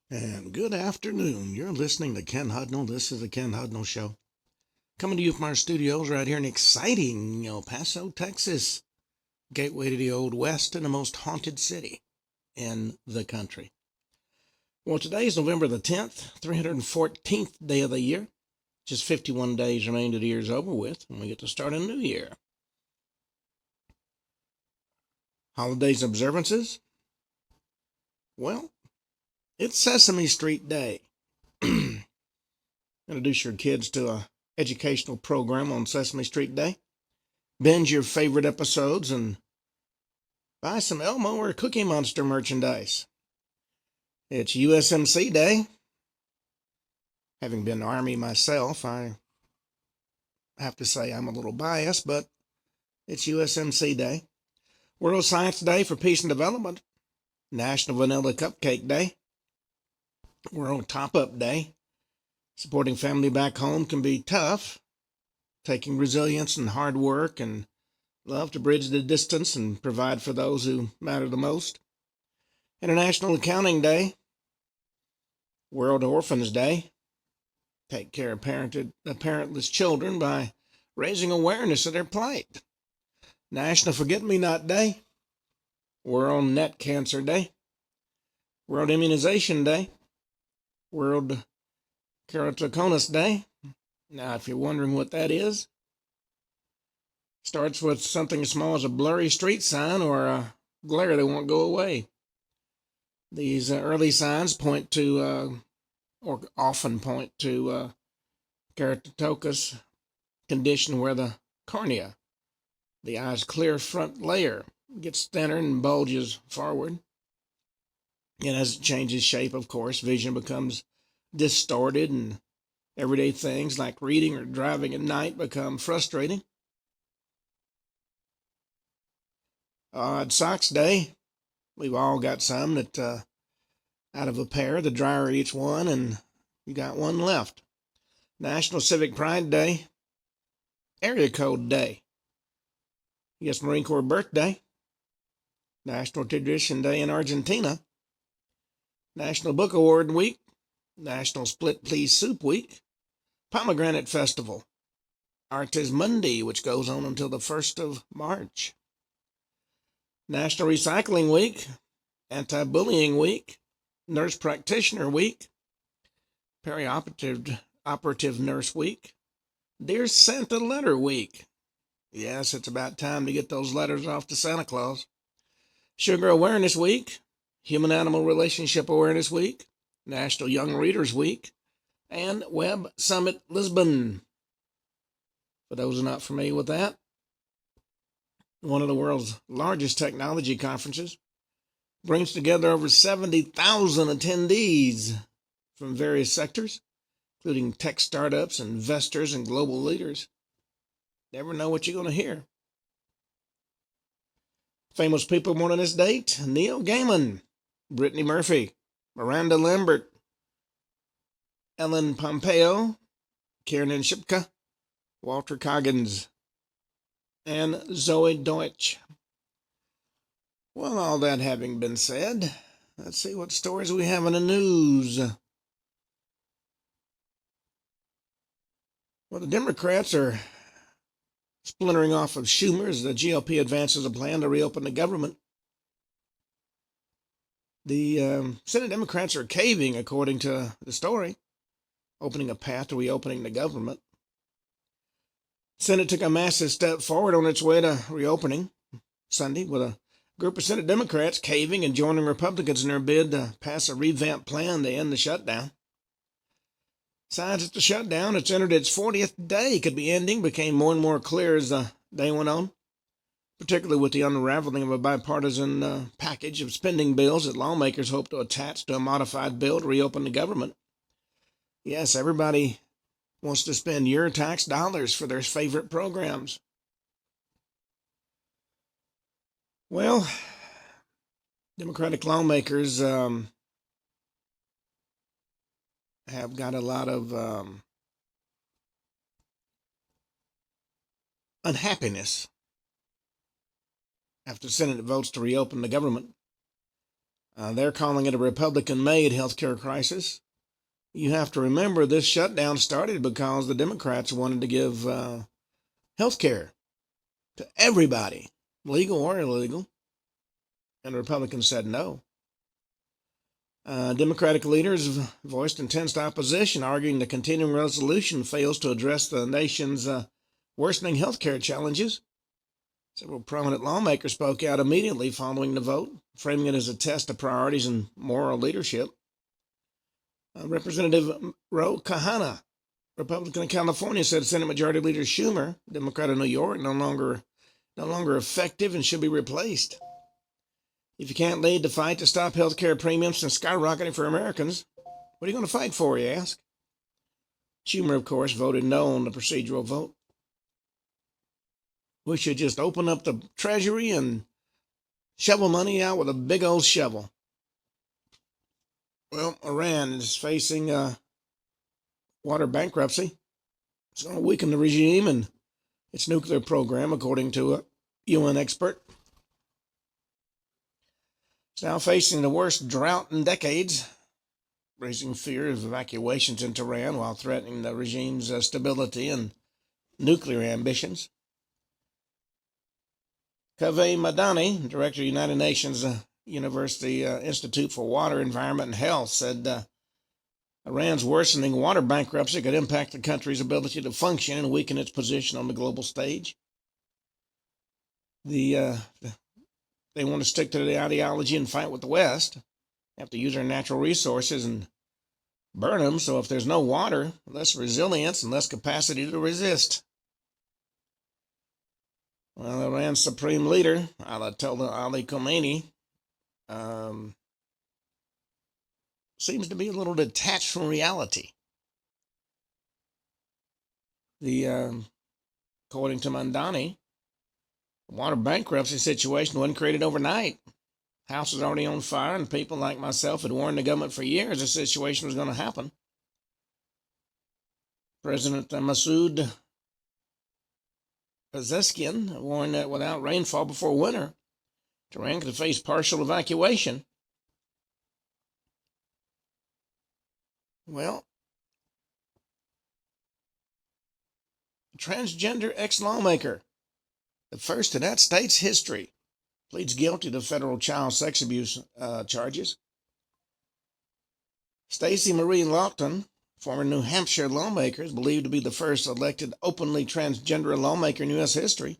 And good afternoon. You're listening to Ken Hudnall. This is the Ken Hudnall Show. Coming to you from our studios right here in exciting El Paso, Texas. Gateway to the Old West and the most haunted city in the country. Well, today is November the 10th, 314th day of the year. Just 51 days remain to the year's over with, and we get to start a new year. Holidays and observances? Well, it's Sesame Street Day. Introduce your kids to a educational program on Sesame Street Day. Binge your favorite episodes and buy some Elmo or Cookie Monster merchandise. It's USMC Day. Having been Army myself, I have to say I'm a little biased, but it's USMC Day. World Science Day for Peace and Development. National Vanilla Cupcake Day. World Top-Up Day. Supporting family back home can be tough. Taking resilience and hard work and love to bridge the distance and provide for those who matter the most. International Accounting Day. World Orphans Day. Take care of parentless children by raising awareness of their plight. National Forget-Me-Not Day. World Net Cancer Day. World Immunization Day. World Keratoconus Day. Now, if you're wondering what that is, starts with something as small as a blurry street sign or a glare that won't go away. These early signs point to, or often point to, keratoconus condition where the cornea, the eye's clear front layer, gets thinner and bulges forward. And as it changes shape, of course, vision becomes distorted and everyday things like reading or driving at night become frustrating. Odd Socks Day. We've all got some that, out of a pair, the dryer each one, and you got one left. National Civic Pride Day. Area Code Day. U.S. Marine Corps Birthday. National Tradition Day in Argentina. National Book Award Week. National Split Pea Soup Week. Pomegranate Festival. Artes Mundi, which goes on until the 1st of March. National Recycling Week. Anti-Bullying Week. Nurse Practitioner Week. Operative Nurse Week. Dear Santa Letter Week. Yes, it's about time to get those letters off to Santa Claus. Sugar Awareness Week. Human-Animal Relationship Awareness Week. National Young Readers Week. And Web Summit Lisbon. For those who are not familiar with that, one of the world's largest technology conferences, brings together over 70,000 attendees from various sectors, including tech startups, investors, and global leaders. Never know what you're going to hear. Famous people born on this date: Neil Gaiman, Brittany Murphy, Miranda Lambert, Ellen Pompeo, Kiernan Shipka, Walter Coggins, and Zoe Deutsch. Well, all that having been said, let's see what stories we have in the news. Well, the Democrats are splintering off of Schumer as the GOP advances a plan to reopen the government. The Senate Democrats are caving, according to the story, opening a path to reopening the government. Senate took a massive step forward on its way to reopening Sunday with a group of Senate Democrats caving and joining Republicans in their bid to pass a revamped plan to end the shutdown. Signs that the shutdown, that's entered its 40th day, could be ending became more and more clear as the day went on, particularly with the unraveling of a bipartisan package of spending bills that lawmakers hope to attach to a modified bill to reopen the government. Yes, everybody wants to spend your tax dollars for their favorite programs. Well, Democratic lawmakers have got a lot of unhappiness after the Senate votes to reopen the government. They're calling it a Republican-made healthcare crisis. You have to remember this shutdown started because the Democrats wanted to give health care to everybody, legal or illegal, and the Republicans said no. Democratic leaders voiced intense opposition, arguing the continuing resolution fails to address the nation's worsening health care challenges. Several prominent lawmakers spoke out immediately following the vote, framing it as a test of priorities and moral leadership. Representative Ro Khanna, Republican of California, said Senate Majority Leader Schumer, Democrat of New York, no longer effective and should be replaced. If you can't lead the fight to stop health care premiums from skyrocketing for Americans, what are you going to fight for, you ask? Schumer, of course, voted no on the procedural vote. We should just open up the Treasury and shovel money out with a big old shovel. Well, Iran is facing water bankruptcy. It's going to weaken the regime and its nuclear program, according to a UN expert. It's now facing the worst drought in decades, raising fear of evacuations into Iran while threatening the regime's stability and nuclear ambitions. Kaveh Madani, director of United Nations University Institute for Water, Environment, and Health, said Iran's worsening water bankruptcy could impact the country's ability to function and weaken its position on the global stage. They want to stick to the ideology and fight with the West. They have to use their natural resources and burn them, so if there's no water, less resilience and less capacity to resist. Well, Iran's supreme leader, Ayatollah Ali Khamenei, seems to be a little detached from reality. According to Mandani, the water bankruptcy situation wasn't created overnight. The house was already on fire, and people like myself had warned the government for years the situation was going to happen. President Masoud Pezeshkian warned that without rainfall before winter, Tehran could face partial evacuation. Well, a transgender ex-lawmaker, the first in that state's history, pleads guilty to federal child sex abuse charges. Stacey Marie Lawton, former New Hampshire lawmaker, is believed to be the first elected openly transgender lawmaker in U.S. history,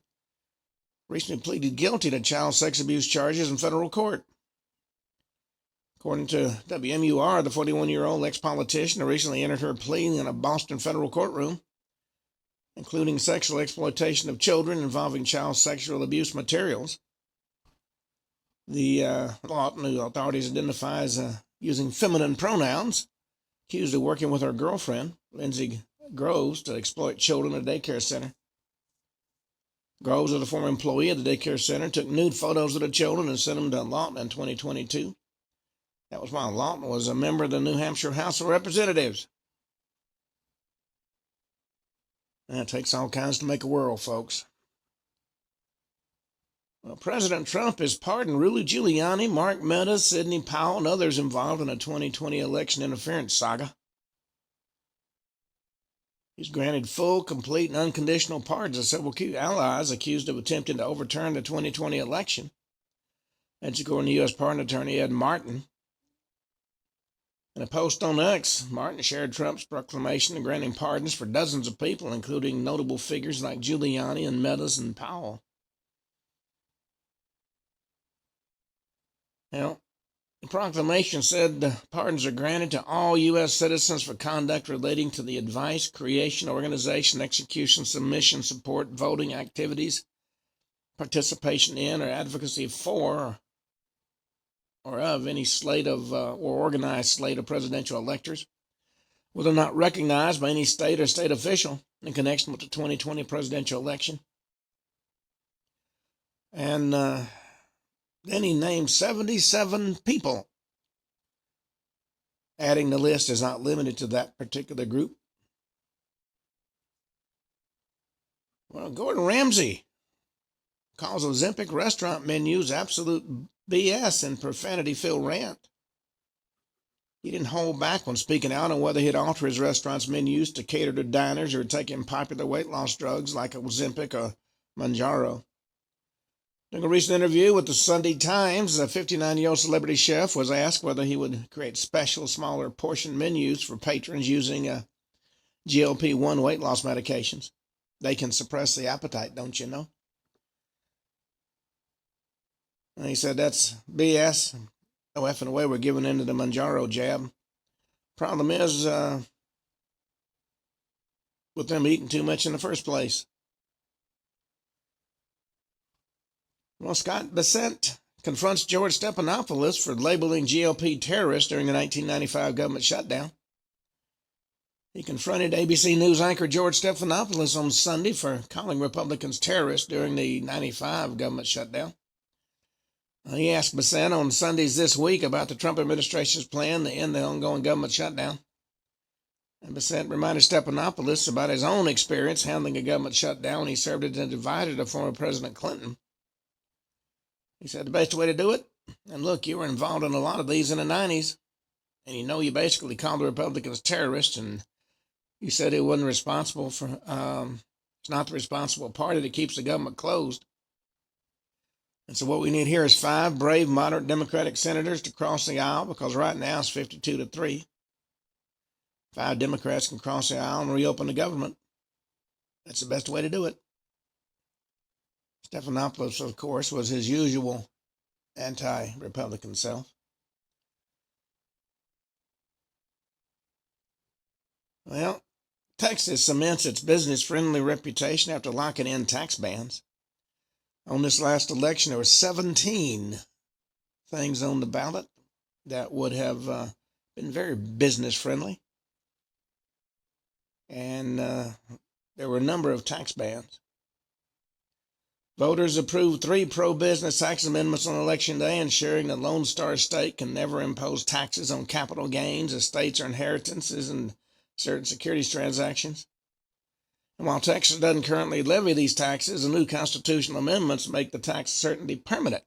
recently pleaded guilty to child sex abuse charges in federal court. According to WMUR, the 41-year-old ex-politician recently entered her plea in a Boston federal courtroom, including sexual exploitation of children involving child sexual abuse materials. The Lawton, who authorities identify as using feminine pronouns, accused of working with her girlfriend, Lindsay Groves, to exploit children at a daycare center. Groves, was a former employee at the daycare center, took nude photos of the children and sent them to Lawton in 2022. That was while Lawton was a member of the New Hampshire House of Representatives. And it takes all kinds to make a world, folks. Well, President Trump has pardoned Rudy Giuliani, Mark Meadows, Sidney Powell, and others involved in a 2020 election interference saga. He's granted full, complete, and unconditional pardons to several key allies accused of attempting to overturn the 2020 election. That's according to U.S. Pardon Attorney Ed Martin. In a post on X, Martin shared Trump's proclamation granting pardons for dozens of people, including notable figures like Giuliani and Meadows and Powell. Now, the proclamation said the pardons are granted to all U.S. citizens for conduct relating to the advice, creation, organization, execution, submission, support, voting activities, participation in, or advocacy for, or of any slate of or organized slate of presidential electors, whether not recognized by any state or state official in connection with the 2020 presidential election. And then he named 77 people, adding the list is not limited to that particular group. Well, Gordon Ramsay calls Ozempic restaurant menus absolute BS and profanity-filled rant. He didn't hold back when speaking out on whether he'd alter his restaurant's menus to cater to diners who are taking popular weight loss drugs like Ozempic or Mounjaro. During a recent interview with the Sunday Times, a 59-year-old celebrity chef was asked whether he would create special, smaller portion menus for patrons using GLP-1 weight loss medications. They can suppress the appetite, don't you know? And he said, that's BS. No effing way we're giving in to the Mounjaro jab. Problem is, with them eating too much in the first place. Well, Scott Bessent confronts George Stephanopoulos for labeling GOP terrorists during the 1995 government shutdown. He confronted ABC News anchor George Stephanopoulos on Sunday for calling Republicans terrorists during the 95 government shutdown. He asked Bessent on Sundays this week about the Trump administration's plan to end the ongoing government shutdown. And Bessent reminded Stephanopoulos about his own experience handling a government shutdown when he served as an advisor to former President Clinton. He said the best way to do it, and look, you were involved in a lot of these in the 90s, and you basically called the Republicans terrorists, and you said it wasn't responsible for, it's not the responsible party that keeps the government closed. And so what we need here is 5 brave, moderate Democratic senators to cross the aisle, because right now it's 52-3. 5 Democrats can cross the aisle and reopen the government. That's the best way to do it. Stephanopoulos, of course, was his usual anti-Republican self. Well, Texas cements its business-friendly reputation after locking in tax bans. On this last election, there were 17 things on the ballot that would have been very business-friendly. And there were a number of tax bans. Voters approved 3 pro-business tax amendments on Election Day, ensuring the Lone Star State can never impose taxes on capital gains, estates, or inheritances, and certain securities transactions. And while Texas doesn't currently levy these taxes, the new constitutional amendments make the tax certainty permanent,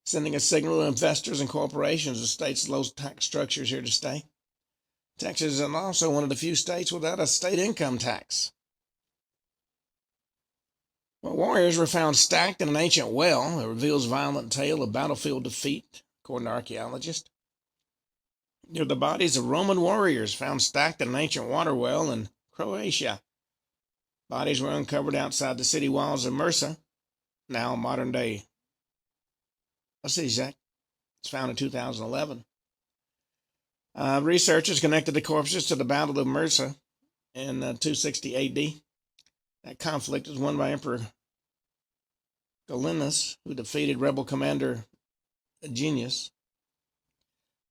sending a signal to investors and corporations the state's low tax structure is here to stay. Texas is also one of the few states without a state income tax. Well, warriors were found stacked in an ancient well that reveals violent tale of battlefield defeat, according to archaeologists. They're the bodies of Roman warriors found stacked in an ancient water well in Croatia. Bodies were uncovered outside the city walls of Mursa, now modern-day Osijek. It's found in 2011. Researchers connected the corpses to the Battle of Mursa in 260 A.D. That conflict was won by Emperor Gallienus, who defeated rebel commander Agenius.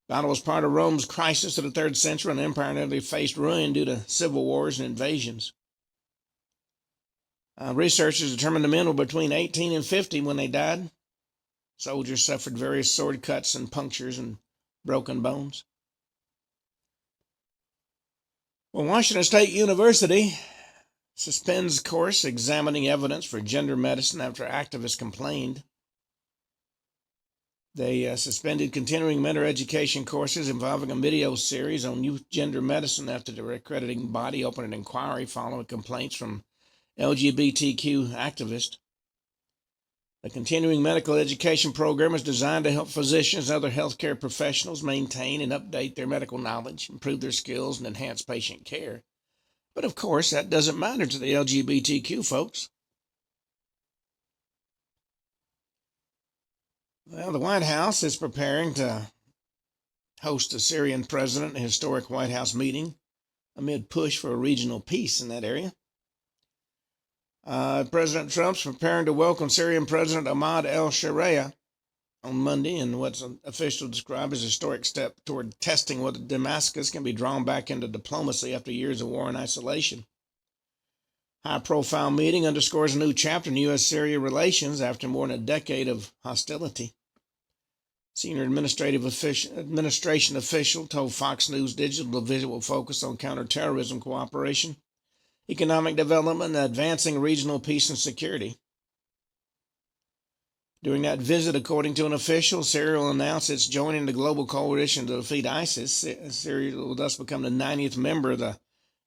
The battle was part of Rome's crisis of the 3rd century, and the empire nearly faced ruin due to civil wars and invasions. Researchers determined the men were between 18 and 50 when they died. Soldiers suffered various sword cuts and punctures and broken bones. Well, Washington State University suspends course examining evidence for gender medicine after activists complained. They suspended continuing mentor education courses involving a video series on youth gender medicine after the accrediting body opened an inquiry following complaints from LGBTQ activists. The continuing medical education program is designed to help physicians and other healthcare professionals maintain and update their medical knowledge, improve their skills, and enhance patient care. But of course, that doesn't matter to the LGBTQ folks. Well, the White House is preparing to host a Syrian president in a historic White House meeting amid push for a regional peace in that area. President Trump's preparing to welcome Syrian President Ahmad al-Sharia on Monday in what's officially described as a historic step toward testing whether Damascus can be drawn back into diplomacy after years of war and isolation. High-profile meeting underscores a new chapter in U.S.-Syria relations after more than a decade of hostility. Senior administration official told Fox News Digital the visit will focus on counterterrorism cooperation, economic development, and advancing regional peace and security. During that visit, according to an official, Syria will announce it's joining the global coalition to defeat ISIS. Syria will thus become the 90th member of the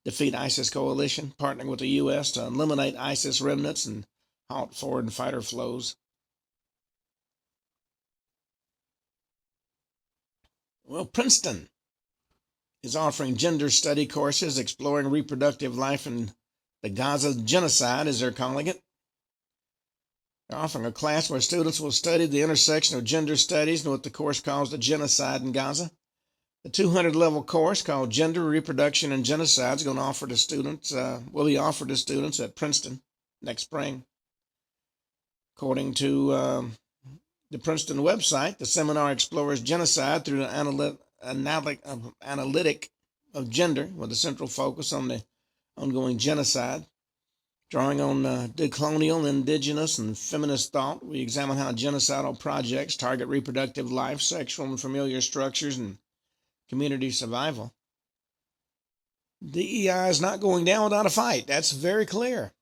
Defeat ISIS coalition, partnering with the U.S. to eliminate ISIS remnants and halt foreign fighter flows. Well, Princeton is offering gender study courses exploring reproductive life in the Gaza genocide, as they're calling it. They're offering a class where students will study the intersection of gender studies and what the course calls the genocide in Gaza. The 200-level course called Gender, Reproduction, and Genocide is going to offer to students, will be offered to students at Princeton next spring. According to the Princeton website, the seminar explores genocide through the analytic of gender, with a central focus on the ongoing genocide. Drawing on decolonial, indigenous, and feminist thought, we examine how genocidal projects target reproductive life, sexual and familiar structures, and community survival. DEI is not going down without a fight. That's very clear.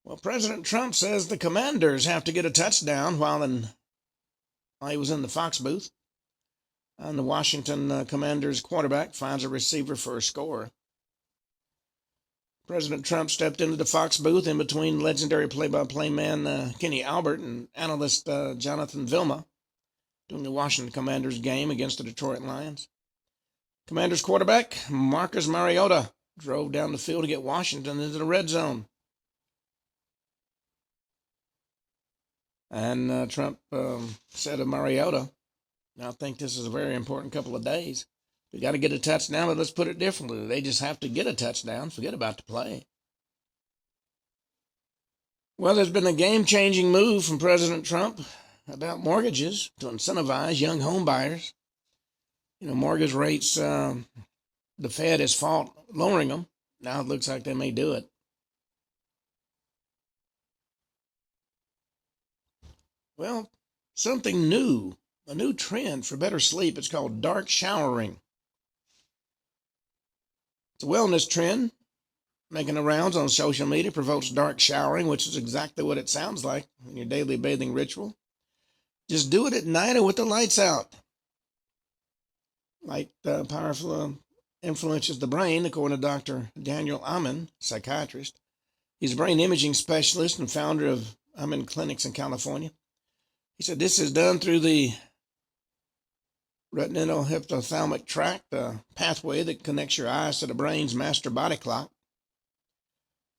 Well, President Trump says the Commanders have to get a touchdown while he was in the Fox booth. And the Washington Commanders quarterback finds a receiver for a score. President Trump stepped into the Fox booth in between legendary play-by-play man Kenny Albert and analyst Jonathan Vilma during the Washington Commanders game against the Detroit Lions. Commanders quarterback Marcus Mariota drove down the field to get Washington into the red zone. And Trump said of Mariota, I think this is a very important couple of days. We got to get a touchdown, but let's put it differently. They just have to get a touchdown. Forget about the play. Well, there's been a game-changing move from President Trump about mortgages to incentivize young home buyers. Mortgage rates, the Fed has fought lowering them. Now it looks like they may do it. Well, something new, a new trend for better sleep. It's called dark showering. It's a wellness trend making the rounds on social media, provokes dark showering, which is exactly what it sounds like in your daily bathing ritual. Just do it at night or with the lights out. Light powerful influences the brain, according to Dr. Daniel Amen, psychiatrist. He's a brain imaging specialist and founder of Amen Clinics in California. He said this is done through the retinal hypothalamic tract, the pathway that connects your eyes to the brain's master body clock.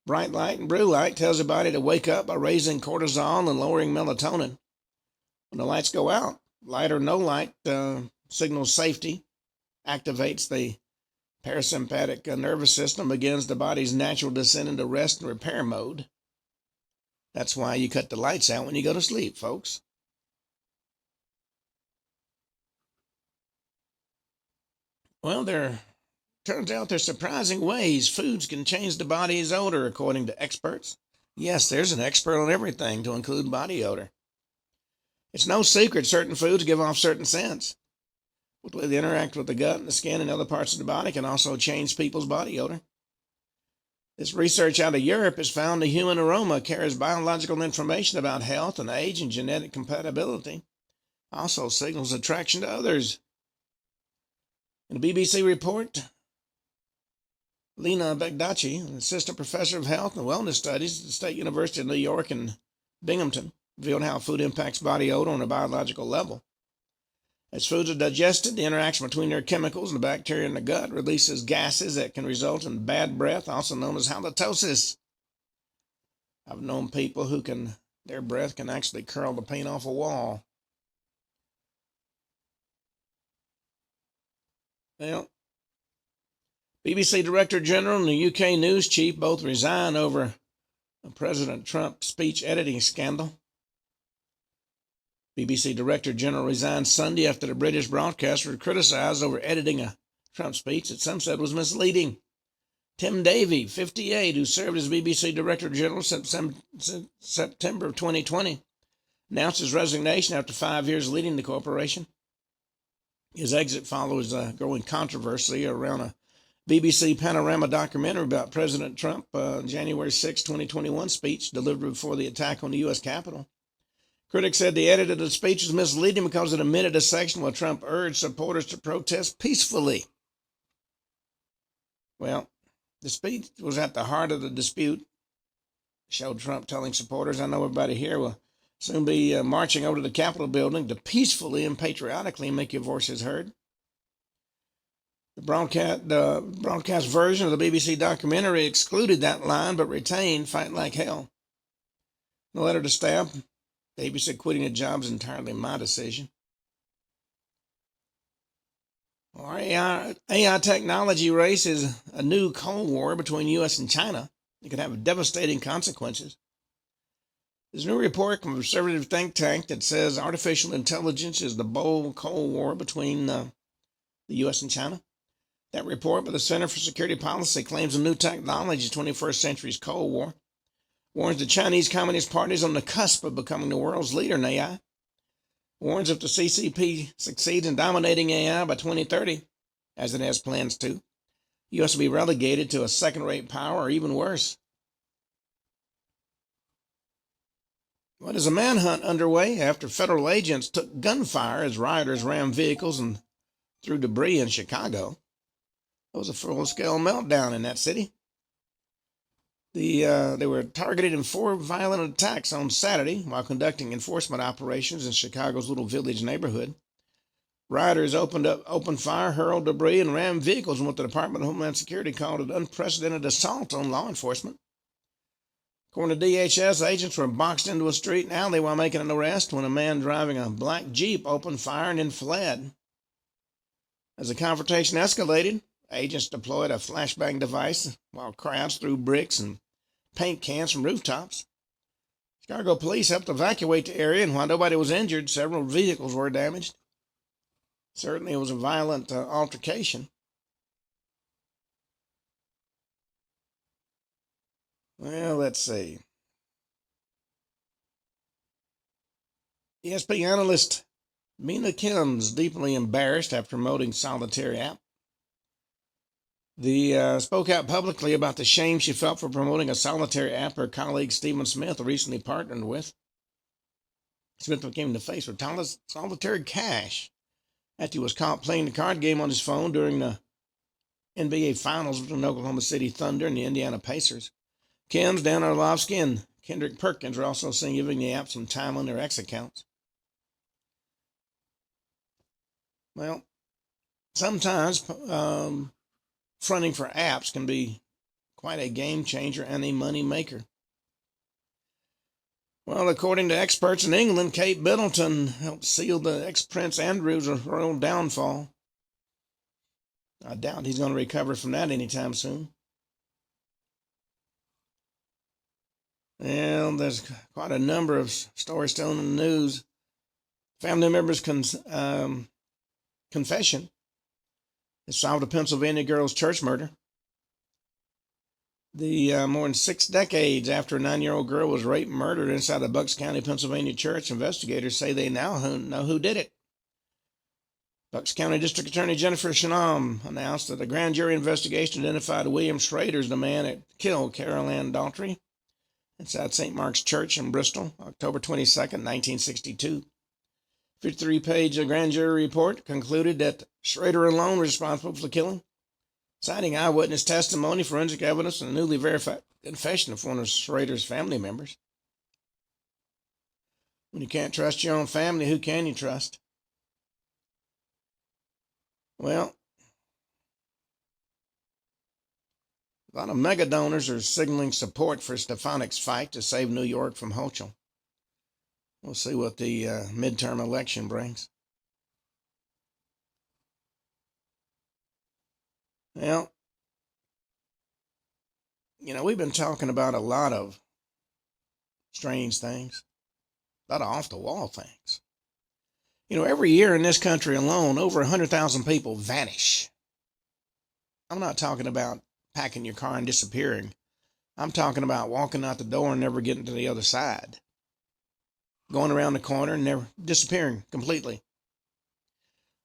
Bright light and blue light tells the body to wake up by raising cortisol and lowering melatonin. When the lights go out, light or no light signals safety, activates the parasympathetic nervous system, begins the body's natural descent into rest and repair mode. That's why you cut the lights out when you go to sleep, folks. Well, turns out there's surprising ways foods can change the body's odor, according to experts. Yes, there's an expert on everything, to include body odor. It's no secret certain foods give off certain scents. The way they interact with the gut and the skin and other parts of the body can also change people's body odor. This research out of Europe has found the human aroma carries biological information about health and age and genetic compatibility. Also signals attraction to others. In a BBC report, Lena Begdaci, an assistant professor of health and wellness studies at the State University of New York in Binghamton, revealed how food impacts body odor on a biological level. As foods are digested, the interaction between their chemicals and the bacteria in the gut releases gases that can result in bad breath, also known as halitosis. I've known people their breath can actually curl the paint off a wall. Well, BBC Director General and the UK News Chief both resign over President Trump's speech editing scandal. BBC Director General resigned Sunday after the British broadcaster criticized over editing a Trump speech that some said was misleading. Tim Davie, 58, who served as BBC Director General since September of 2020, announced his resignation after 5 years leading the corporation. His exit follows a growing controversy around a BBC Panorama documentary about President Trump, January 6, 2021 speech delivered before the attack on the U.S. Capitol. Critics said the edit of the speech was misleading because it omitted a section where Trump urged supporters to protest peacefully. Well, the speech was at the heart of the dispute. Showed Trump telling supporters, I know everybody here will soon be marching over to the Capitol building to peacefully and patriotically make your voices heard. The broadcast version of the BBC documentary excluded that line but retained "Fight Like Hell." In a letter to staff, Davey said quitting a job is entirely my decision. Our AI technology race is a new Cold War between U.S. and China. It could have devastating consequences. There's a new report from a conservative think tank that says artificial intelligence is the bold Cold War between the U.S. and China. That report by the Center for Security Policy claims a new technology is 21st century's Cold War. Warns the Chinese Communist Party is on the cusp of becoming the world's leader in AI. Warns if the CCP succeeds in dominating AI by 2030, as it has plans to, the U.S. will be relegated to a second-rate power or even worse. Well, there's a manhunt underway after federal agents took gunfire as rioters rammed vehicles and threw debris in Chicago. It was a full-scale meltdown in that city. They were targeted in 4 violent attacks on Saturday while conducting enforcement operations in Chicago's Little Village neighborhood. Rioters opened fire, hurled debris, and rammed vehicles in what the Department of Homeland Security called an unprecedented assault on law enforcement. According to DHS, agents were boxed into a street and alley while making an arrest when a man driving a black Jeep opened fire and then fled. As the confrontation escalated, agents deployed a flashbang device while crowds threw bricks and paint cans from rooftops. Chicago police helped evacuate the area, and while nobody was injured, several vehicles were damaged. Certainly, it was a violent altercation. Well, let's see. ESP analyst Mina Kim's deeply embarrassed after promoting solitary app. Spoke out publicly about the shame she felt for promoting a solitary app her colleague Stephen Smith recently partnered with. Smith became the face of solitary cash after he was caught playing the card game on his phone during the NBA Finals between Oklahoma City Thunder and the Indiana Pacers. Kim's, Dan Orlovsky, and Kendrick Perkins were also seen giving the app some time on their X accounts. Well, sometimes fronting for apps can be quite a game changer and a money maker. Well, according to experts in England, Kate Middleton helped seal the ex-Prince Andrew's royal downfall. I doubt he's going to recover from that anytime soon. Well, there's quite a number of stories still in the news. Family members' confession has solved a Pennsylvania girl's church murder. More than 6 decades after a 9-year-old girl was raped and murdered inside a Bucks County, Pennsylvania church, investigators say they now know who did it. Bucks County District Attorney Jennifer Shanam announced that a grand jury investigation identified William Schrader as the man that killed Carol Ann Daughtry inside St. Mark's Church in Bristol, October 22nd, 1962. 53-page grand jury report concluded that Schrader alone was responsible for the killing, citing eyewitness testimony, forensic evidence, and a newly verified confession of one of Schrader's family members. When you can't trust your own family, who can you trust? Well, a lot of mega donors are signaling support for Stefanik's fight to save New York from Hochul. We'll see what the midterm election brings. Well, we've been talking about a lot of strange things, a lot of off-the-wall things. Every year in this country alone, over 100,000 people vanish. I'm not talking about packing your car and disappearing. I'm talking about walking out the door and never getting to the other side. Going around the corner and never disappearing completely.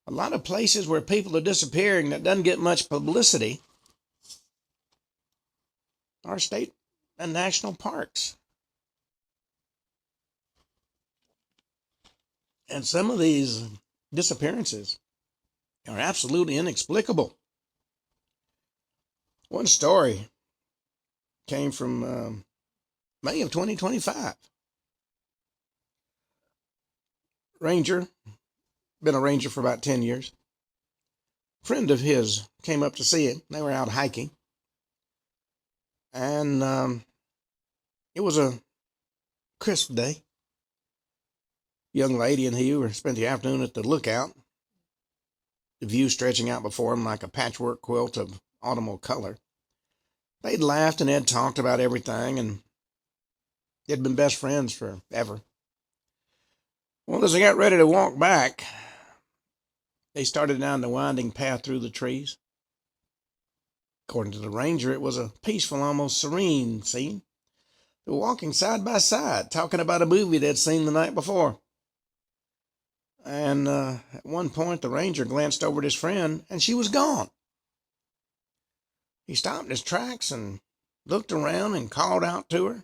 A lot of places where people are disappearing that doesn't get much publicity our state and national parks. And some of these disappearances are absolutely inexplicable. One story came from May of 2025. Ranger, been a ranger for about 10 years. A friend of his came up to see him. They were out hiking. And it was a crisp day. Young lady and he spent the afternoon at the lookout, the view stretching out before him like a patchwork quilt of autumnal color. They'd laughed and had talked about everything, and they'd been best friends forever. Well, as they got ready to walk back, they started down the winding path through the trees. According to the ranger, it was a peaceful, almost serene scene. They were walking side by side, talking about a movie they'd seen the night before. And at one point, the ranger glanced over at his friend, and she was gone. He stopped in his tracks and looked around and called out to her.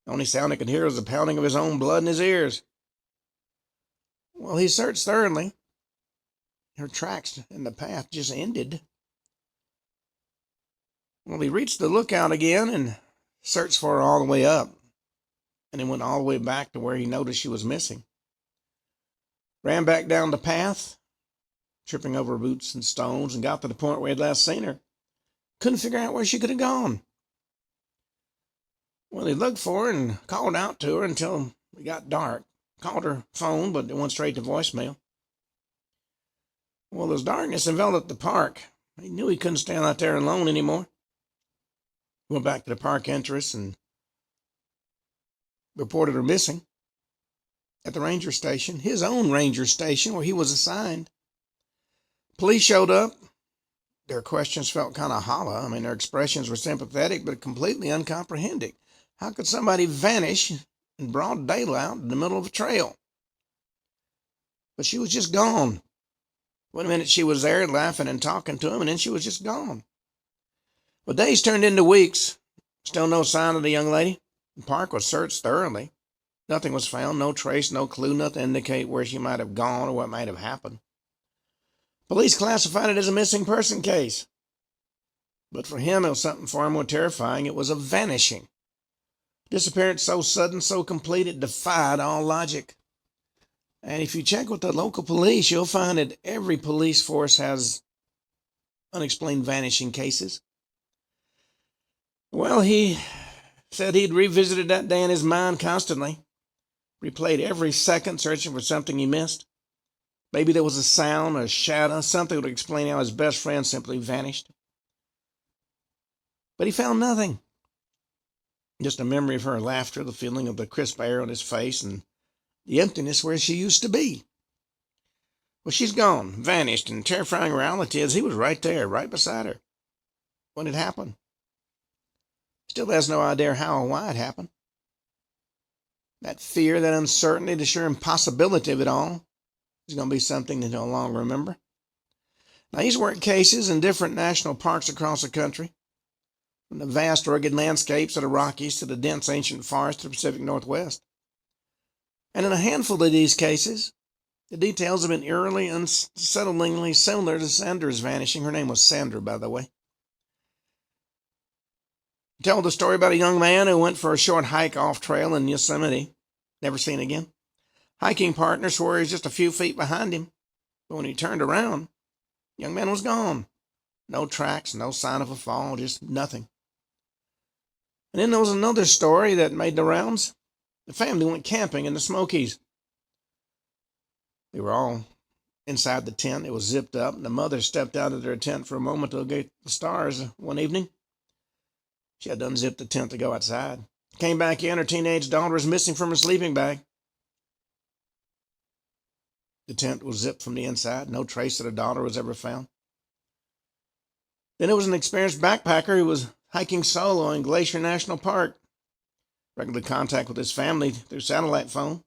The only sound he could hear was the pounding of his own blood in his ears. Well, he searched thoroughly. Her tracks in the path just ended. Well, he reached the lookout again and searched for her all the way up, and then went all the way back to where he noticed she was missing. Ran back down the path, tripping over roots and stones, and got to the point where he had last seen her. Couldn't figure out where she could have gone. Well, he looked for her and called out to her until it got dark. Called her phone, but it went straight to voicemail. Well, as darkness enveloped the park, he knew he couldn't stand out there alone anymore. He went back to the park entrance and reported her missing at the ranger station, his own ranger station where he was assigned. Police showed up. Their questions felt kind of hollow. I mean, their expressions were sympathetic, but completely uncomprehending. How could somebody vanish in broad daylight in the middle of a trail? But she was just gone. One minute she was there laughing and talking to him, and then she was just gone. Well, days turned into weeks. Still no sign of the young lady. The park was searched thoroughly. Nothing was found, no trace, no clue, nothing to indicate where she might have gone or what might have happened. Police classified it as a missing person case. But for him, it was something far more terrifying. It was a vanishing. Disappearance so sudden, so complete, it defied all logic. And if you check with the local police, you'll find that every police force has unexplained vanishing cases. Well, he said he'd revisited that day in his mind constantly, replayed every second searching for something he missed. Maybe there was a sound, a shadow, something would explain how his best friend simply vanished. But he found nothing. Just a memory of her laughter, the feeling of the crisp air on his face, and the emptiness where she used to be. Well, she's gone, vanished, and terrifying reality is he was right there, right beside her, when it happened. Still has no idea how or why it happened. That fear, that uncertainty, the sheer impossibility of it all is going to be something that he'll long remember. Now, he's worked cases in different national parks across the country, from the vast rugged landscapes of the Rockies to the dense ancient forests of the Pacific Northwest. And in a handful of these cases, the details have been eerily, unsettlingly similar to Sandra's vanishing. Her name was Sandra, by the way. He told the story about a young man who went for a short hike off trail in Yosemite, never seen again. Hiking partner swore he was just a few feet behind him, but when he turned around, the young man was gone. No tracks, no sign of a fall, just nothing. And then there was another story that made the rounds. The family went camping in the Smokies. They were all inside the tent. It was zipped up, and the mother stepped out of their tent for a moment to look at the stars one evening. She had to unzip the tent to go outside. Came back in, her teenage daughter was missing from her sleeping bag. The tent was zipped from the inside. No trace of the daughter was ever found. Then there was an experienced backpacker who was hiking solo in Glacier National Park. Regular contact with his family through satellite phone,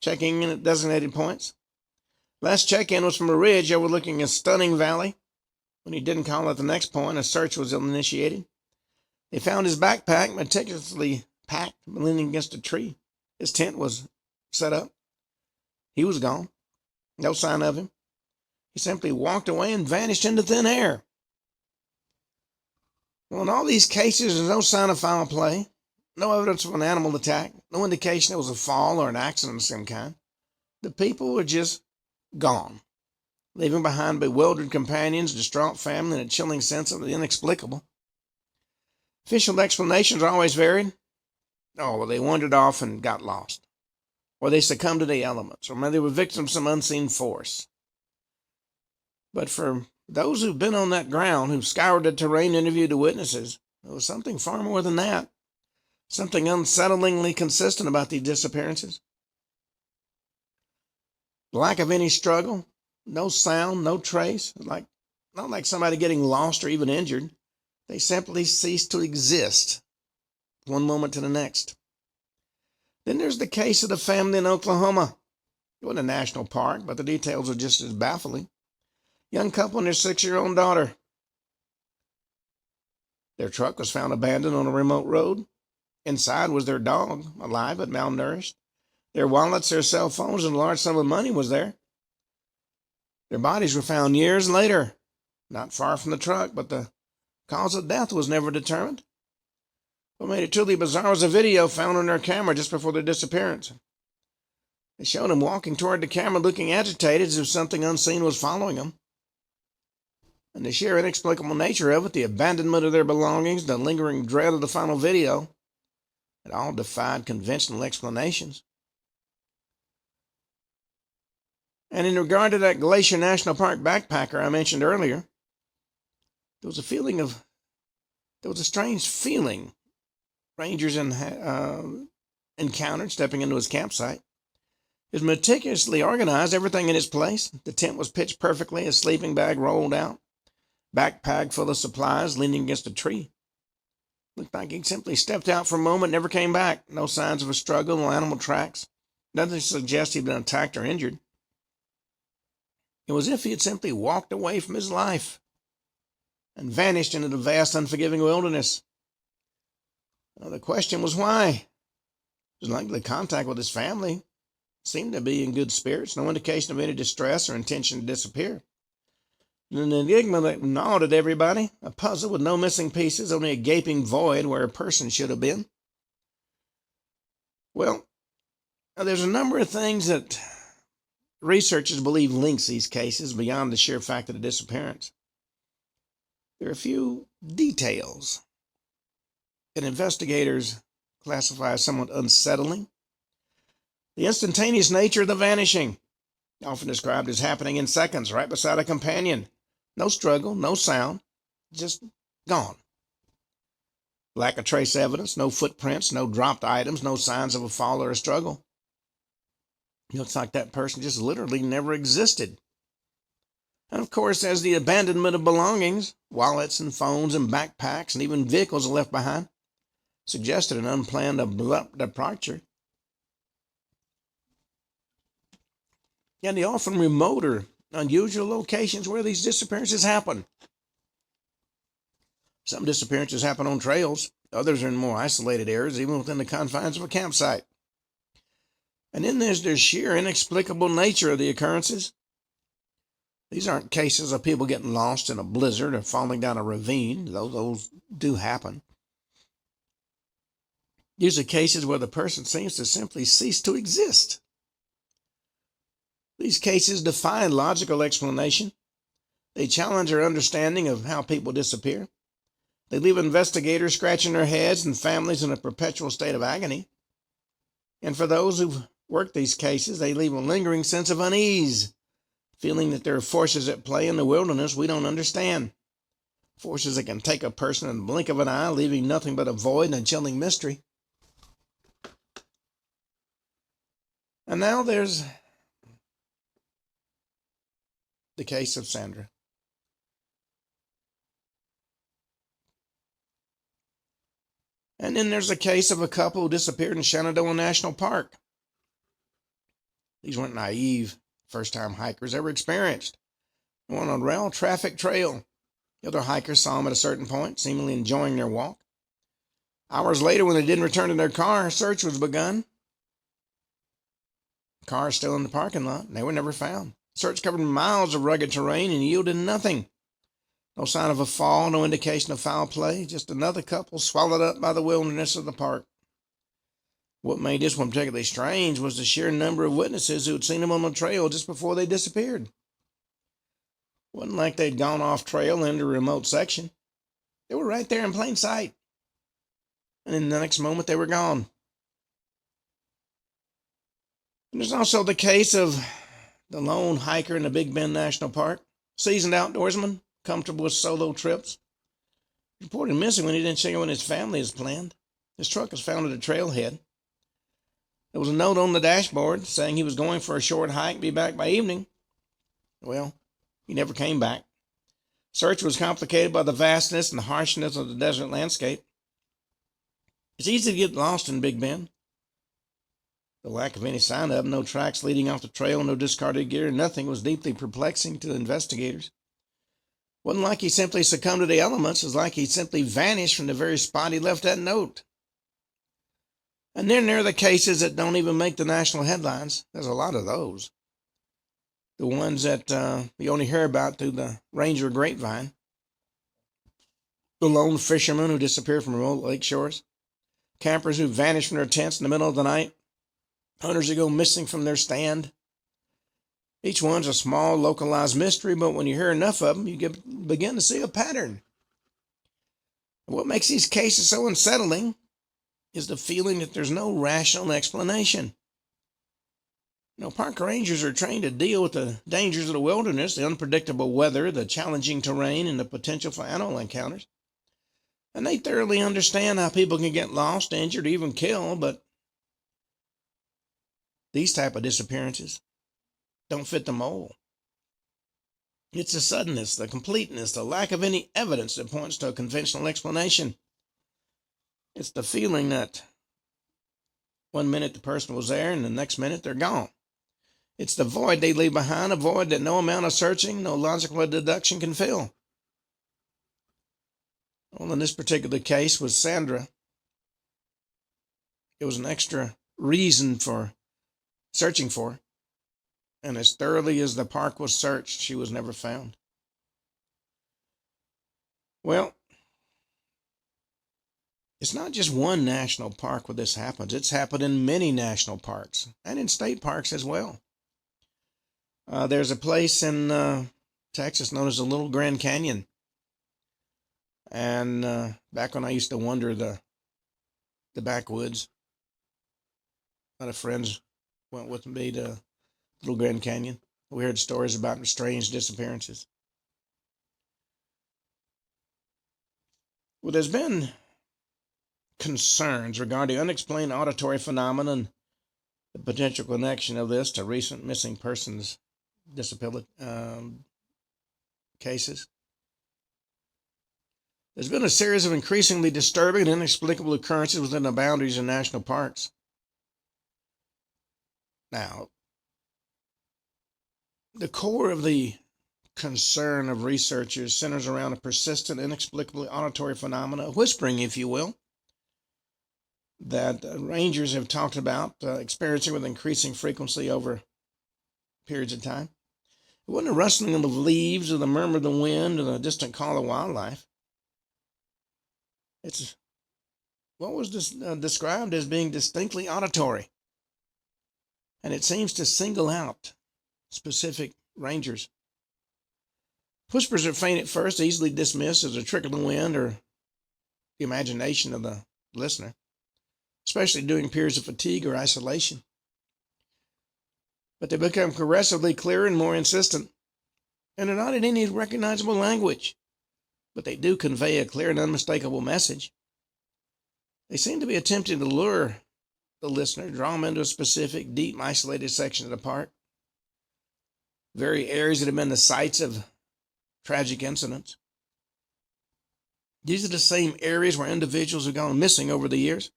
checking in at designated points. Last check-in was from a ridge overlooking a stunning valley. When he didn't call at the next point, a search was initiated. They found his backpack meticulously packed, leaning against a tree. His tent was set up. He was gone. No sign of him. He simply walked away and vanished into thin air. Well, in all these cases, there's no sign of foul play, no evidence of an animal attack, no indication it was a fall or an accident of some kind. The people were just gone, leaving behind bewildered companions, distraught family, and a chilling sense of the inexplicable. Official explanations are always varied. Oh, well, they wandered off and got lost, or they succumbed to the elements, or maybe they were victims of some unseen force. But for those who've been on that ground, who've scoured the terrain, interviewed the witnesses, there was something far more than that. Something unsettlingly consistent about these disappearances. Lack of any struggle, no sound, no trace, not like somebody getting lost or even injured. They simply ceased to exist one moment to the next. Then there's the case of the family in Oklahoma. It wasn't a national park, but the details are just as baffling. Young couple and their 6-year-old daughter. Their truck was found abandoned on a remote road. Inside was their dog, alive but malnourished. Their wallets, their cell phones, and a large sum of money was there. Their bodies were found years later, not far from the truck, but the cause of death was never determined. What made it truly bizarre was a video found on their camera just before their disappearance. They showed him walking toward the camera, looking agitated as if something unseen was following him. And the sheer inexplicable nature of it, the abandonment of their belongings, the lingering dread of the final video, it all defied conventional explanations. And in regard to that Glacier National Park backpacker I mentioned earlier, there was a strange feeling rangers encountered stepping into his campsite. It was meticulously organized, everything in its place. The tent was pitched perfectly, a sleeping bag rolled out, backpack full of supplies leaning against a tree. Looked like he simply stepped out for a moment, never came back. No signs of a struggle, no animal tracks. Nothing to suggest he'd been attacked or injured. It was as if he had simply walked away from his life and vanished into the vast, unforgiving wilderness. Well, the question was why. His likely contact with his family seemed to be in good spirits, no indication of any distress or intention to disappear. An enigma that gnawed at everybody, a puzzle with no missing pieces, only a gaping void where a person should have been. Well, there's a number of things that researchers believe links these cases beyond the sheer fact of the disappearance. There are a few details that investigators classify as somewhat unsettling. The instantaneous nature of the vanishing, often described as happening in seconds, right beside a companion. No struggle, no sound, just gone. Lack of trace evidence, no footprints, no dropped items, no signs of a fall or a struggle. It looks like that person just literally never existed. And of course, there's the abandonment of belongings, wallets and phones and backpacks and even vehicles left behind, suggested an unplanned abrupt departure. And the often remote or unusual locations where these disappearances happen. Some disappearances happen on trails, others are in more isolated areas, even within the confines of a campsite. And then there's the sheer inexplicable nature of the occurrences. These aren't cases of people getting lost in a blizzard or falling down a ravine, though those do happen. These are cases where the person seems to simply cease to exist. These cases defy logical explanation. They challenge our understanding of how people disappear. They leave investigators scratching their heads and families in a perpetual state of agony. And for those who've worked these cases, they leave a lingering sense of unease, feeling that there are forces at play in the wilderness we don't understand. Forces that can take a person in the blink of an eye, leaving nothing but a void and a chilling mystery. And now there's the case of Sandra. And then there's a case of a couple who disappeared in Shenandoah National Park. These weren't naive, first-time hikers ever experienced. They were on a rail traffic trail. The other hikers saw them at a certain point, seemingly enjoying their walk. Hours later, when they didn't return to their car, a search was begun. The car is still in the parking lot, and they were never found. Search covered miles of rugged terrain and yielded nothing. No sign of a fall, no indication of foul play, just another couple swallowed up by the wilderness of the park. What made this one particularly strange was the sheer number of witnesses who had seen them on the trail just before they disappeared. It wasn't like they'd gone off trail into a remote section. They were right there in plain sight. And in the next moment, they were gone. And there's also the case of the lone hiker in the Big Bend National Park, seasoned outdoorsman, comfortable with solo trips. Reported missing when he didn't share when his family has planned. His truck was found at a trailhead. There was a note on the dashboard saying he was going for a short hike, be back by evening. Well, he never came back. Search was complicated by the vastness and the harshness of the desert landscape. It's easy to get lost in Big Bend. The lack of any sign of him, no tracks leading off the trail, no discarded gear, nothing was deeply perplexing to the investigators. It wasn't like he simply succumbed to the elements. It was like he simply vanished from the very spot he left that note. And then there are the cases that don't even make the national headlines. There's a lot of those. The ones that you only hear about through the ranger grapevine. The lone fishermen who disappear from remote lake shores. Campers who vanish from their tents in the middle of the night. Hunters who go missing from their stand. Each one's a small, localized mystery, but when you hear enough of them, you begin to see a pattern. And what makes these cases so unsettling is the feeling that there's no rational explanation. Park rangers are trained to deal with the dangers of the wilderness, the unpredictable weather, the challenging terrain, and the potential for animal encounters. And they thoroughly understand how people can get lost, injured, even killed, but these type of disappearances don't fit the mold. It's the suddenness, the completeness, the lack of any evidence that points to a conventional explanation. It's the feeling that one minute the person was there and the next minute they're gone. It's the void they leave behind, a void that no amount of searching, no logical deduction can fill. Well, in this particular case with Sandra, it was an extra reason for searching for her. And as thoroughly as the park was searched, she was never found. Well, it's not just one national park where this happens. It's happened in many national parks and in state parks as well. There's a place in Texas known as the Little Grand Canyon. And back when I used to wander the backwoods, a lot of friends went with me to Little Grand Canyon. We heard stories about strange disappearances. Well, there's been concerns regarding unexplained auditory phenomena and the potential connection of this to recent missing persons disability cases. There's been a series of increasingly disturbing and inexplicable occurrences within the boundaries of national parks. Now, the core of the concern of researchers centers around a persistent, inexplicable auditory phenomena, whispering, if you will, that rangers have talked about experiencing with increasing frequency over periods of time. It wasn't a rustling of the leaves or the murmur of the wind or the distant call of wildlife. It's what was described as being distinctly auditory. And it seems to single out specific rangers. Whispers are faint at first, easily dismissed as a trick of the wind or the imagination of the listener, especially during periods of fatigue or isolation. But they become progressively clearer and more insistent, and they're not in any recognizable language, but they do convey a clear and unmistakable message. They seem to be attempting to lure the listener, draw them into a specific, deep, isolated section of the park, very areas that have been the sites of tragic incidents. These are the same areas where individuals have gone missing over the years.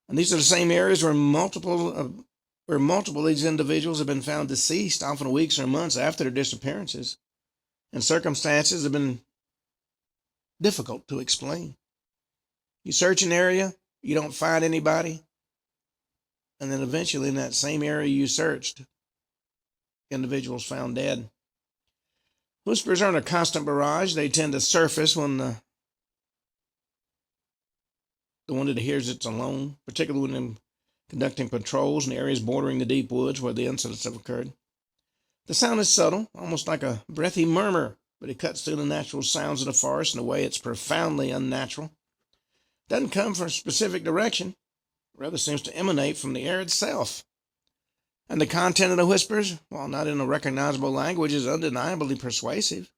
And these are the same areas where multiple of these individuals have been found deceased, often weeks or months after their disappearances, and circumstances have been difficult to explain. You search an area, you don't find anybody, and then eventually in that same area you searched, individuals found dead. Whispers aren't a constant barrage. They tend to surface when the one that hears it's alone, particularly when they're conducting patrols in areas bordering the deep woods where the incidents have occurred. The sound is subtle, almost like a breathy murmur, but it cuts through the natural sounds of the forest in a way it's profoundly unnatural. It doesn't come from a specific direction, rather seems to emanate from the air itself. And the content of the whispers, while not in a recognizable language, is undeniably persuasive.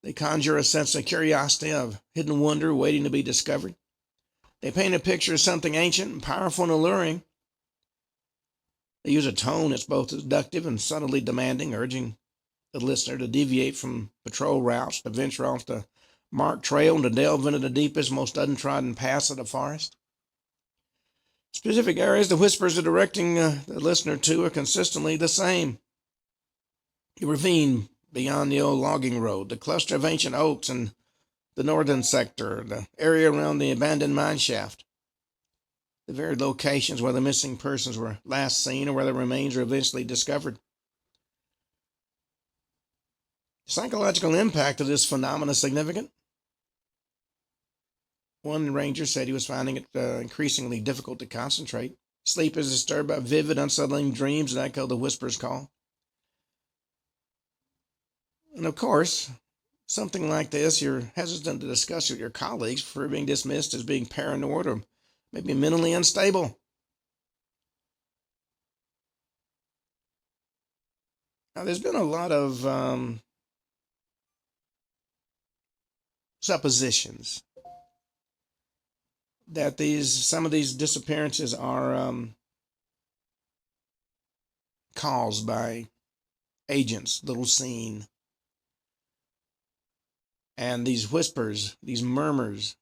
They conjure a sense of curiosity, of hidden wonder waiting to be discovered. They paint a picture of something ancient and powerful and alluring. They use a tone that's both seductive and subtly demanding, urging the listener to deviate from patrol routes, to venture off the marked trail, and to delve into the deepest, most untrodden paths of the forest. Specific areas the whispers are directing the listener to are consistently the same. The ravine beyond the old logging road, the cluster of ancient oaks in the northern sector, the area around the abandoned mine shaft, the very locations where the missing persons were last seen or where the remains were eventually discovered. The psychological impact of this phenomenon is significant. One ranger said he was finding it increasingly difficult to concentrate. Sleep is disturbed by vivid, unsettling dreams that echo the whisper's call. And of course, something like this, you're hesitant to discuss with your colleagues for being dismissed as being paranoid or maybe mentally unstable. Now, there's been a lot of suppositions that some of these disappearances are caused by agents, little seen. And these whispers, these murmurs,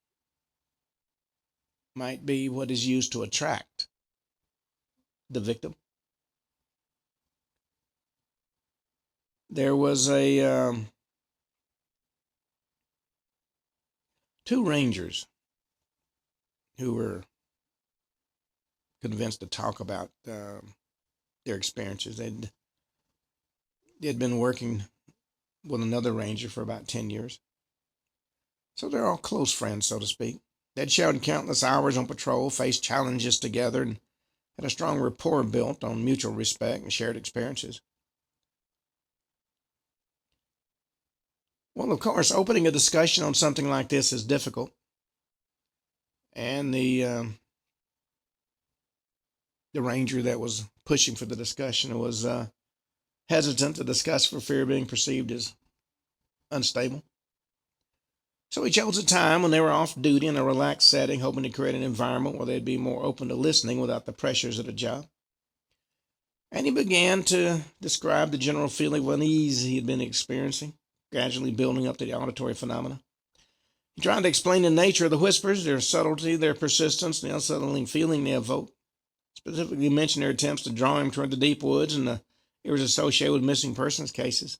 might be what is used to attract the victim. There was two rangers who were convinced to talk about their experiences. They'd been working with another ranger for about 10 years. So they're all close friends, so to speak. They'd shared countless hours on patrol, faced challenges together, and had a strong rapport built on mutual respect and shared experiences. Well, of course, opening a discussion on something like this is difficult. And the ranger that was pushing for the discussion was hesitant to discuss for fear of being perceived as unstable. So he chose a time when they were off duty in a relaxed setting, hoping to create an environment where they'd be more open to listening without the pressures of the job. And he began to describe the general feeling of unease he had been experiencing, gradually building up to the auditory phenomena. He tried to explain the nature of the whispers, their subtlety, their persistence, the unsettling feeling they evoke. Specifically mentioned their attempts to draw him toward the deep woods and the areas associated with missing persons cases,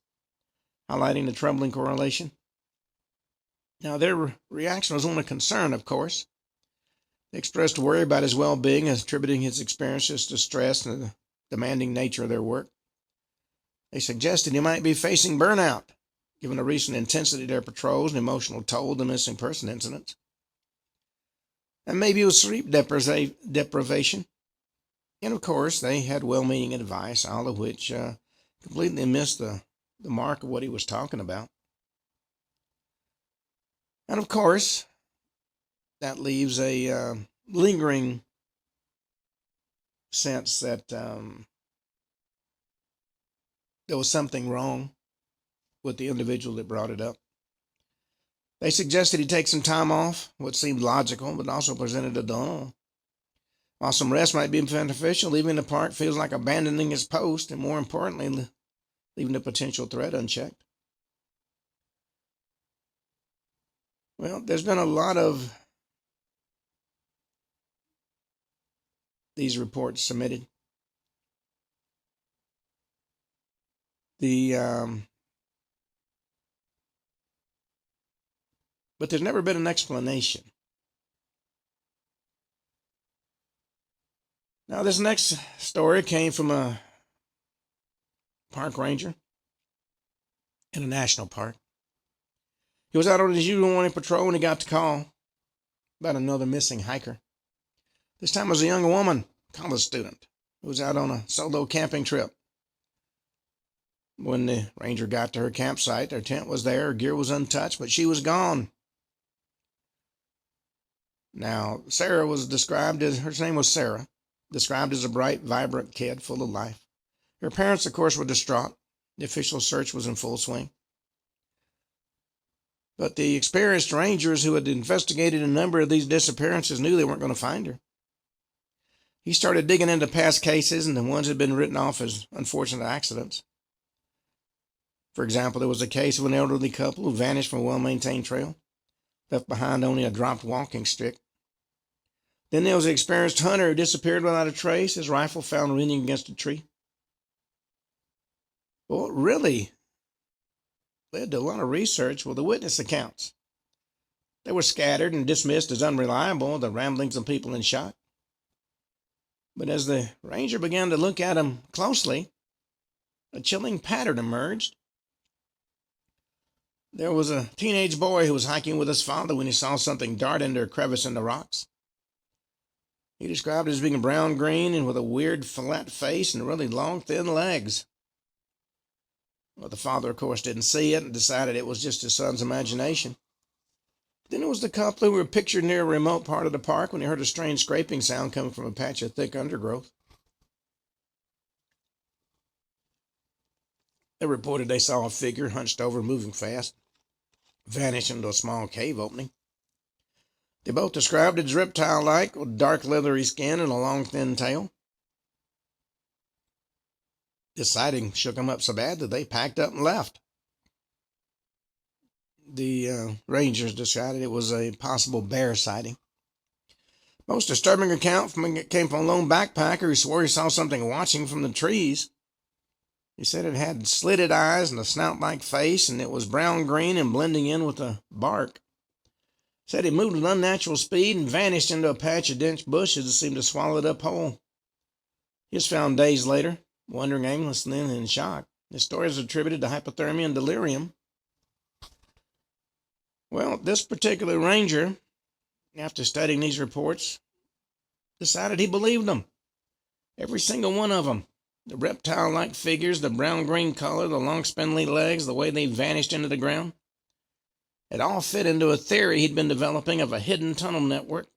highlighting the troubling correlation. Now, their reaction was one of concern, of course. They expressed worry about his well-being, attributing his experiences to stress and the demanding nature of their work. They suggested he might be facing burnout, given the recent intensity of their patrols and emotional toll of the missing person incidents. And maybe it was sleep deprivation. And of course, they had well-meaning advice, all of which completely missed the mark of what he was talking about. And of course, that leaves a lingering sense that there was something wrong with the individual that brought it up. They suggested he take some time off, what seemed logical, but also presented a dilemma. While some rest might be beneficial, leaving the park feels like abandoning his post, and more importantly, leaving the potential threat unchecked. Well, there's been a lot of these reports submitted. But there's never been an explanation Now, this next story came from a park ranger in a national park. He was out on his usual morning patrol when he got the call about another missing hiker. This time it was a young woman, college student, who was out on a solo camping trip. When the ranger got to her campsite, her tent was there, her gear was untouched, but she was gone. Now, Sarah was described as, her name was Sarah, described as a bright, vibrant kid full of life. Her parents, of course, were distraught. The official search was in full swing. But the experienced rangers who had investigated a number of these disappearances knew they weren't going to find her. He started digging into past cases, and the ones had been written off as unfortunate accidents. For example, there was a case of an elderly couple who vanished from a well-maintained trail, left behind only a dropped walking stick. Then there was an experienced hunter who disappeared without a trace, his rifle found leaning against a tree. Well, what really led to a lot of research were the witness accounts. They were scattered and dismissed as unreliable, the ramblings of people in shock. But as the ranger began to look at them closely, a chilling pattern emerged. There was a teenage boy who was hiking with his father when he saw something dart into a crevice in the rocks. He described it as being brown-green and with a weird flat face and really long, thin legs. Well, the father, of course, didn't see it and decided it was just his son's imagination. Then it was the couple who were pictured near a remote part of the park when he heard a strange scraping sound coming from a patch of thick undergrowth. They reported they saw a figure hunched over, moving fast, vanish into a small cave opening. They both described it as reptile-like, with dark leathery skin and a long, thin tail. This sighting shook them up so bad that they packed up and left. The rangers decided it was a possible bear sighting. Most disturbing account came from a lone backpacker who swore he saw something watching from the trees. He said it had slitted eyes and a snout-like face, and it was brown-green and blending in with the bark. Said it moved with unnatural speed and vanished into a patch of dense bushes that seemed to swallow it up whole. He was found days later, wandering aimlessly and in shock. His story is attributed to hypothermia and delirium. Well, this particular ranger, after studying these reports, decided he believed them. Every single one of them. The reptile-like figures, the brown-green color, the long spindly legs, the way they vanished into the ground. It all fit into a theory he'd been developing of a hidden tunnel network.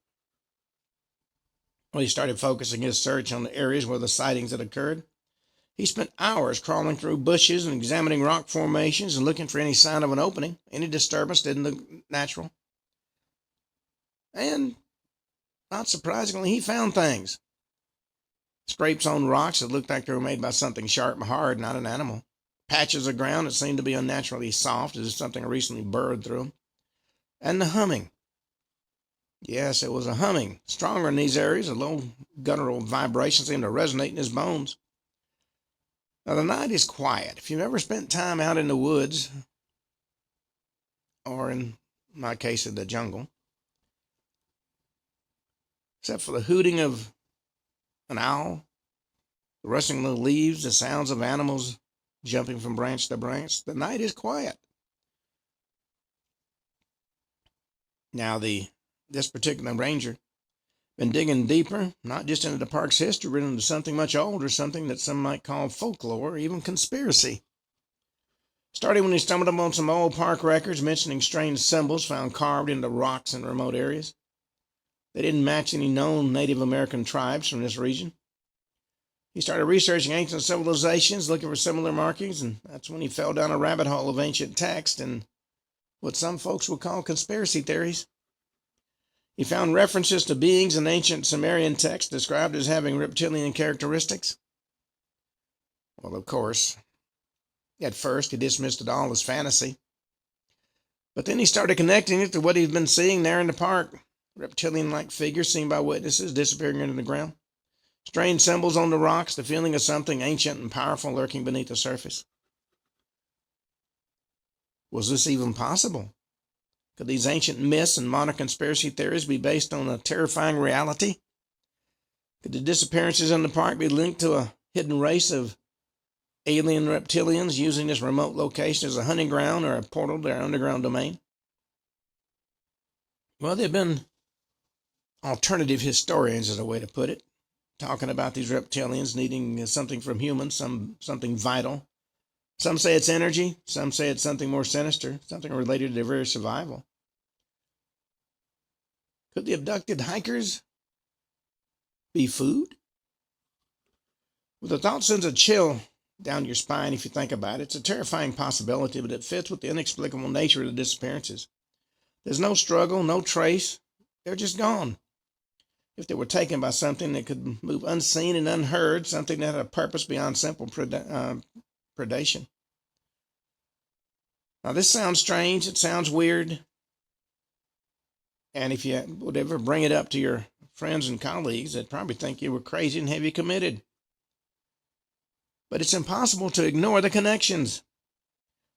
Well, he started focusing his search on the areas where the sightings had occurred. He spent hours crawling through bushes and examining rock formations and looking for any sign of an opening, any disturbance didn't look natural. And, not surprisingly, he found things. Scrapes on rocks that looked like they were made by something sharp and hard, not an animal. Patches of ground that seemed to be unnaturally soft, as if something recently burrowed through them. And the humming. Yes, it was a humming. Stronger in these areas, a low guttural vibration seemed to resonate in his bones. Now, the night is quiet. If you've ever spent time out in the woods, or in my case, in the jungle, except for the hooting of an owl, the rustling of the leaves, the sounds of animals jumping from branch to branch, the night is quiet. Now, this particular ranger been digging deeper, not just into the park's history, but into something much older, something that some might call folklore or even conspiracy. Starting when he stumbled upon some old park records mentioning strange symbols found carved into rocks in remote areas. They didn't match any known Native American tribes from this region. He started researching ancient civilizations, looking for similar markings, and that's when he fell down a rabbit hole of ancient text and what some folks would call conspiracy theories. He found references to beings in ancient Sumerian texts described as having reptilian characteristics. Well, of course, at first he dismissed it all as fantasy. But then he started connecting it to what he'd been seeing there in the park. Reptilian-like figures seen by witnesses disappearing into the ground. Strange symbols on the rocks, the feeling of something ancient and powerful lurking beneath the surface. Was this even possible? Could these ancient myths and modern conspiracy theories be based on a terrifying reality? Could the disappearances in the park be linked to a hidden race of alien reptilians using this remote location as a hunting ground or a portal to their underground domain? Well, there have been alternative historians, is a way to put it, talking about these reptilians needing something from humans, something vital. Some say it's energy. Some say it's something more sinister, something related to their very survival. Could the abducted hikers be food? Well, the thought sends a chill down your spine if you think about it. It's a terrifying possibility, but it fits with the inexplicable nature of the disappearances. There's no struggle, no trace. They're just gone. If they were taken by something that could move unseen and unheard, something that had a purpose beyond simple predation. Now, this sounds strange. It sounds weird. And if you would ever bring it up to your friends and colleagues, they'd probably think you were crazy and have you committed. But it's impossible to ignore the connections.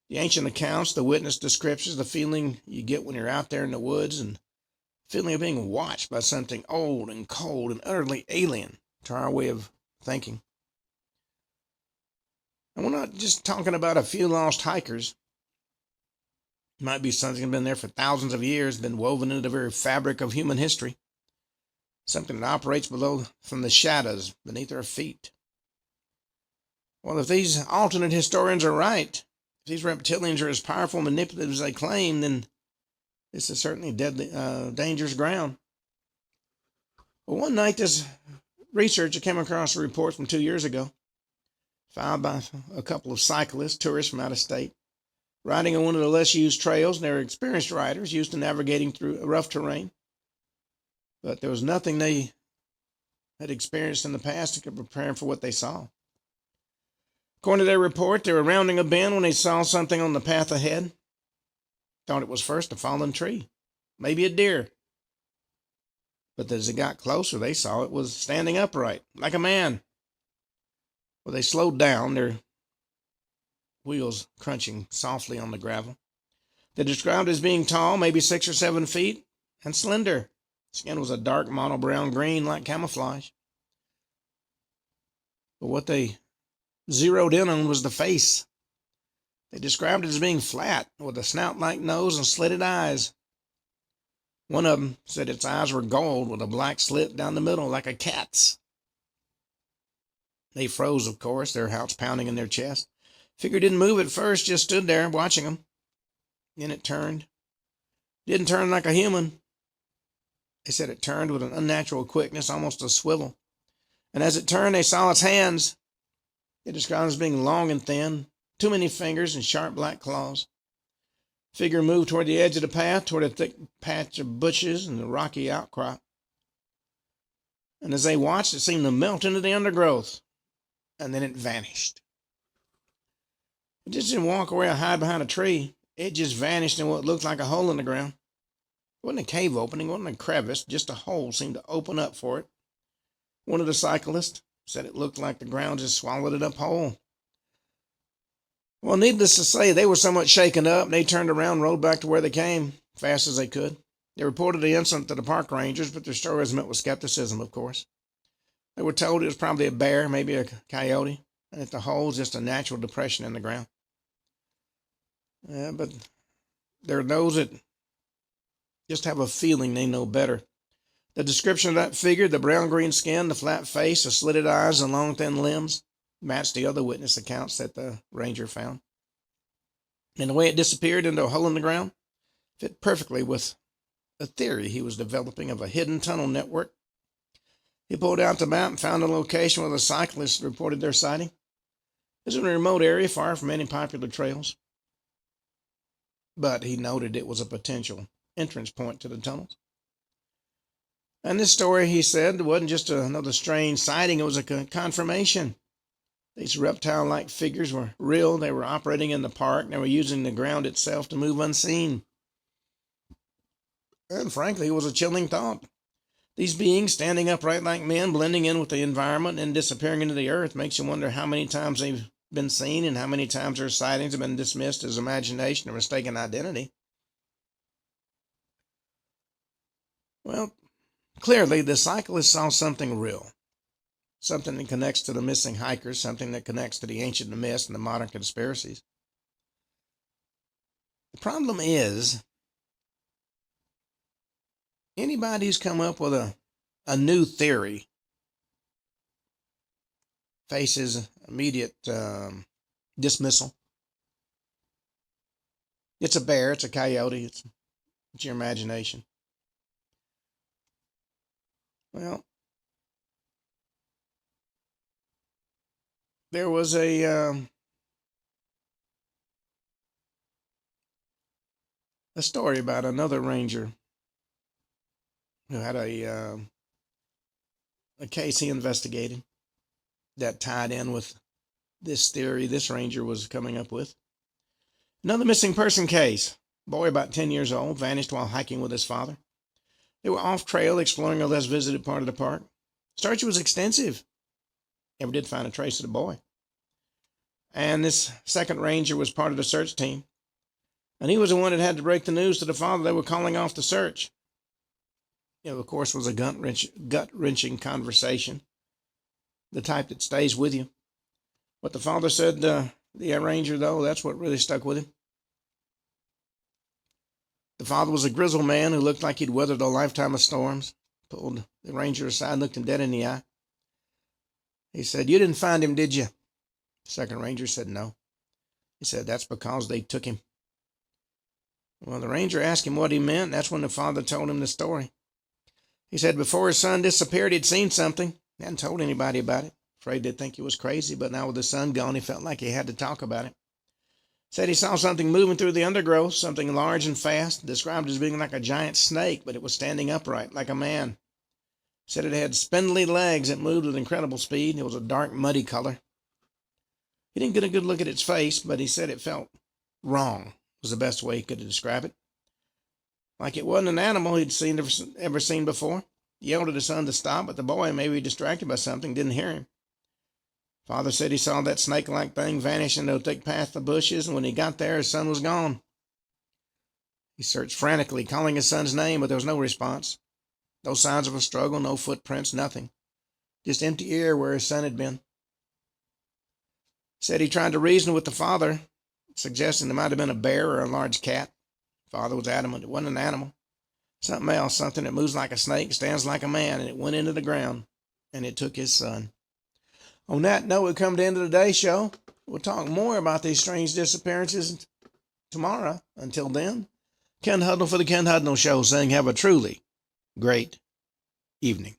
The ancient accounts, the witness descriptions, the feeling you get when you're out there in the woods, and the feeling of being watched by something old and cold and utterly alien to our way of thinking. And we're not just talking about a few lost hikers. It might be something that's been there for thousands of years, been woven into the very fabric of human history. Something that operates below from the shadows beneath our feet. Well, if these alternate historians are right, if these reptilians are as powerful and manipulative as they claim, then this is certainly deadly, dangerous ground. Well, one night, this researcher came across a report from 2 years ago, filed by a couple of cyclists, tourists from out of state, riding on one of the less used trails, and they were experienced riders used to navigating through rough terrain. But there was nothing they had experienced in the past that could prepare them for what they saw. According to their report, they were rounding a bend when they saw something on the path ahead. Thought it was first a fallen tree, maybe a deer. But as they got closer, they saw it was standing upright, like a man. Well, they slowed down, their wheels crunching softly on the gravel. They described it as being tall, maybe 6 or 7 feet, and slender. Skin was a dark mono brown green like camouflage. But what they zeroed in on was the face. They described it as being flat, with a snout-like nose and slitted eyes. One of them said its eyes were gold, with a black slit down the middle, like a cat's. They froze, of course, their hearts pounding in their chest. Figure didn't move at first, just stood there watching them. Then it turned. Didn't turn like a human. They said it turned with an unnatural quickness, almost a swivel. And as it turned, they saw its hands. They described it as being long and thin, too many fingers and sharp black claws. Figure moved toward the edge of the path, toward a thick patch of bushes and the rocky outcrop. And as they watched, it seemed to melt into the undergrowth, and then it vanished. It just didn't walk away or hide behind a tree. It just vanished in what looked like a hole in the ground. It wasn't a cave opening, it wasn't a crevice, just a hole seemed to open up for it. One of the cyclists said it looked like the ground just swallowed it up whole. Well, needless to say, they were somewhat shaken up, and they turned around and rode back to where they came, fast as they could. They reported the incident to the park rangers, but their story was met with skepticism, of course. They were told it was probably a bear, maybe a coyote, and that the hole was just a natural depression in the ground. But there are those that just have a feeling they know better. The description of that figure, the brown-green skin, the flat face, the slitted eyes, and long, thin limbs, matched the other witness accounts that the ranger found. And the way it disappeared into a hole in the ground fit perfectly with a theory he was developing of a hidden tunnel network. He pulled out the map and found a location where the cyclists reported their sighting. It was in a remote area far from any popular trails. But he noted it was a potential entrance point to the tunnels. And this story, he said, wasn't just another strange sighting, it was a confirmation. These reptile-like figures were real, they were operating in the park, they were using the ground itself to move unseen. And frankly, it was a chilling thought. These beings standing upright like men, blending in with the environment and disappearing into the earth, makes you wonder how many times they've been seen and how many times their sightings have been dismissed as imagination or mistaken identity. Well, clearly the cyclists saw something real. something that connects to the missing hikers, something that connects to the ancient myths and the modern conspiracies. The problem is, anybody who's come up with a new theory faces immediate dismissal. It's a bear, it's a coyote, it's your imagination. Well, there was a story about another ranger who had a case he investigated that tied in with this theory this ranger was coming up with. Another missing person case. Boy about 10 years old vanished while hiking with his father. They were off trail exploring a less visited part of the park. Search was extensive. Never did find a trace of the boy. And this second ranger was part of the search team. And he was the one that had to break the news to the father they were calling off the search. It, of course, was a gut-wrenching conversation, the type that stays with you. What the father said to the ranger, though, that's what really stuck with him. The father was a grizzled man who looked like he'd weathered a lifetime of storms. Pulled the ranger aside and looked him dead in the eye. He said, "You didn't find him, did you?" The second ranger said, "No." He said, "That's because they took him." Well, the ranger asked him what he meant. That's when the father told him the story. He said before his son disappeared, he'd seen something. He hadn't told anybody about it. Afraid they'd think he was crazy, but now with the son gone, he felt like he had to talk about it. Said he saw something moving through the undergrowth, something large and fast, described as being like a giant snake, but it was standing upright, like a man. Said it had spindly legs that moved with incredible speed. It was a dark, muddy color. He didn't get a good look at its face, but he said it felt wrong, was the best way he could describe it. Like it wasn't an animal he'd ever seen before. He yelled at his son to stop, but the boy, maybe distracted by something, didn't hear him. Father said he saw that snake-like thing vanish into a thick path of bushes, and when he got there, his son was gone. He searched frantically, calling his son's name, but there was no response. No signs of a struggle, no footprints, nothing. Just empty air where his son had been. Said he tried to reason with the father, suggesting it might have been a bear or a large cat. Father was adamant it wasn't an animal. Something else, something that moves like a snake, stands like a man, and it went into the ground, and it took his son. On that note, we've come to the end of today's show. We'll talk more about these strange disappearances tomorrow. Until then, Ken Hudnall for the Ken Hudnall Show saying have a truly great evening.